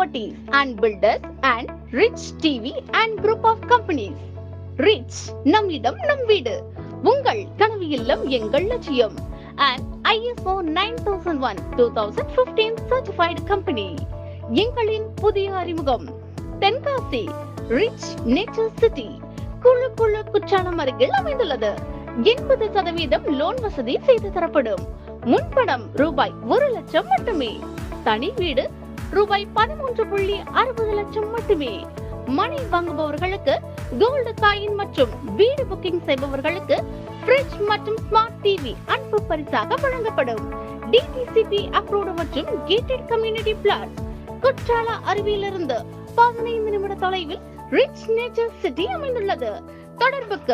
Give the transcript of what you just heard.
Properties and Builders and Rich TV and Group of Companies. Rich, நம்மிடம் நம் வீடு, உங்கள் கனவு இல்லம் எங்கள் லட்சியம். And ISO 9001:2015 certified company. எங்களின் புதிய அறிமுகம் தென்காசி ரிச் நேச்சர் சிட்டி குழு குற்றாலம் அருகில் அமைந்துள்ளது. 80% லோன் வசதி செய்து தரப்படும். முன்பணம் ரூபாய் 1 லட்சம் மட்டுமே. தனி வீடு ரூபாய் 13.60 லட்சம் மட்டுமே. மனை வாங்குபவர்களுக்கு கோல்டு காயின் மற்றும் வீடு புக்கிங் செய்பவர்களுக்கு ஃப்ரிட்ஜ் மற்றும் ஸ்மார்ட் டிவி அன்பு பரிசாக வழங்கப்படும். DTCP அப்ரூவ்டு மற்றும் கேட்டட் கம்யூனிட்டி பிளாட். குற்றால அருவியிலிருந்து 15 நிமிட தொலைவில் ரிச் நேச்சர் சிட்டி அமைந்துள்ளது. தொடர்புக்கு